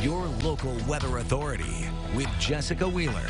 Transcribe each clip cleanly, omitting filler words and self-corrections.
your local weather authority with Jessica Wheeler.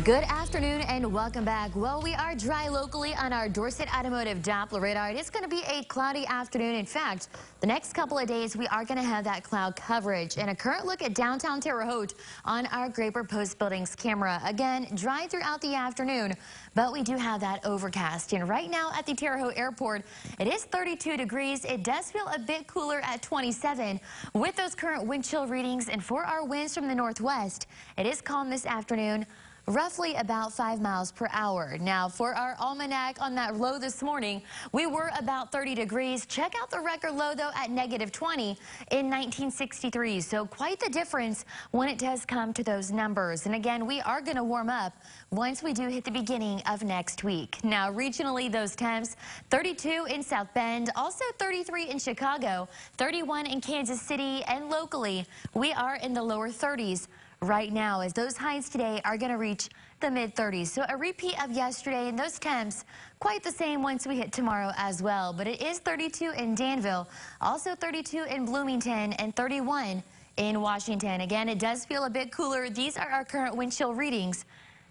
Good afternoon and welcome back. Well, we are dry locally on our Dorset Automotive Doppler radar. It is going to be a cloudy afternoon. In fact, the next couple of days we are going to have that cloud coverage. And a current look at downtown Terre Haute on our Graper Post Buildings camera. Again, dry throughout the afternoon, but we do have that overcast. And right now at the Terre Haute Airport, it is 32 degrees. It does feel a bit cooler at 27 with those current wind chill readings. And for our winds from the northwest, it is calm this afternoon, roughly about 5 miles per hour. Now, for our almanac on that low this morning, we were about 30 degrees. Check out the record low, though, at -20 in 1963. So quite the difference when it does come to those numbers. And again, we are going to warm up once we do hit the beginning of next week. Now, regionally, those temps, 32 in South Bend, also 33 in Chicago, 31 in Kansas City, and locally, we are in the lower 30s right now, as those highs today are going to reach the mid-30s. So a repeat of yesterday, and those temps quite the same once we hit tomorrow as well. But it is 32 in Danville, also 32 in Bloomington, and 31 in Washington. Again, it does feel a bit cooler. These are our current wind chill readings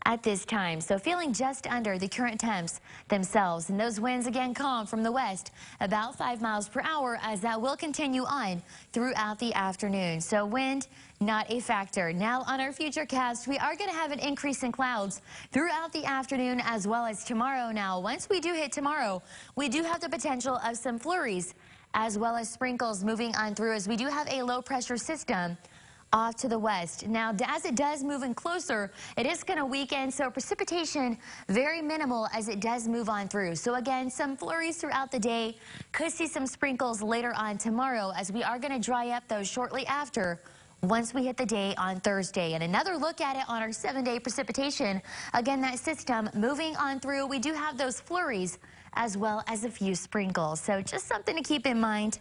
at this time. So feeling just under the current temps themselves. And those winds again calm from the west, about 5 miles per hour, as that will continue on throughout the afternoon. So wind not a factor. Now on our futurecast, we are going to have an increase in clouds throughout the afternoon as well as tomorrow. Now, once we do hit tomorrow, we do have the potential of some flurries as well as sprinkles moving on through, as we do have a low pressure system off to the west. Now, as it does move in closer, it is going to weaken, so precipitation very minimal as it does move on through. So again, some flurries throughout the day. Could see some sprinkles later on tomorrow, as we are going to dry up those shortly after once we hit the day on Thursday. And another look at it on our 7-day precipitation. Again, that system moving on through. We do have those flurries as well as a few sprinkles. So just something to keep in mind.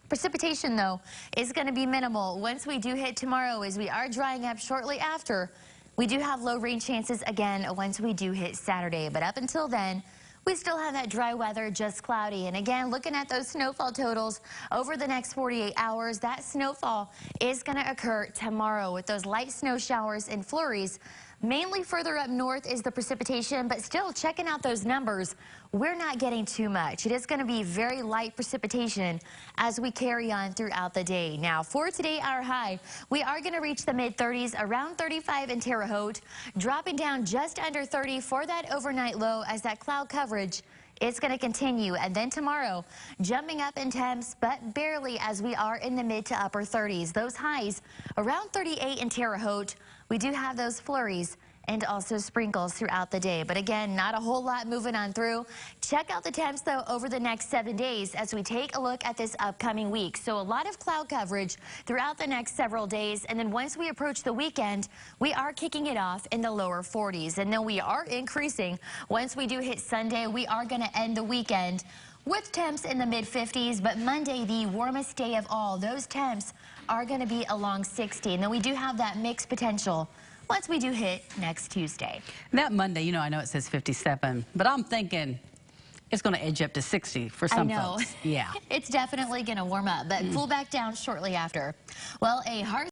Precipitation, though, is going to be minimal once we do hit tomorrow, as we are drying up shortly after. We do have low rain chances again once we do hit Saturday. But up until then, we still have that dry weather, just cloudy. And again, looking at those snowfall totals over the next 48 hours, that snowfall is going to occur tomorrow with those light snow showers and flurries. Mainly further up north is the precipitation, but still checking out those numbers, we're not getting too much. It is going to be very light precipitation as we carry on throughout the day. Now, for today, our high, we are going to reach the mid-30s, around 35 in Terre Haute, dropping down just under 30 for that overnight low, as that cloud coverage it's going to continue. And then tomorrow, jumping up in temps, but barely, as we are in the mid to upper 30s. Those highs around 38 in Terre Haute. We do have those flurries and also sprinkles throughout the day. But again, not a whole lot moving on through. Check out the temps, though, over the next 7 days as we take a look at this upcoming week. So a lot of cloud coverage throughout the next several days. And then once we approach the weekend, we are kicking it off in the lower 40s. And then we are increasing. Once we do hit Sunday, we are going to end the weekend with temps in the mid-50s. But Monday, the warmest day of all, those temps are going to be along 60. And then we do have that mixed potential once we do hit next Tuesday. That Monday, you know, I know it says 57, but I'm thinking it's going to edge up to 60 for some folks. Yeah. It's definitely going to warm up, but cool back down shortly after. Well, a hard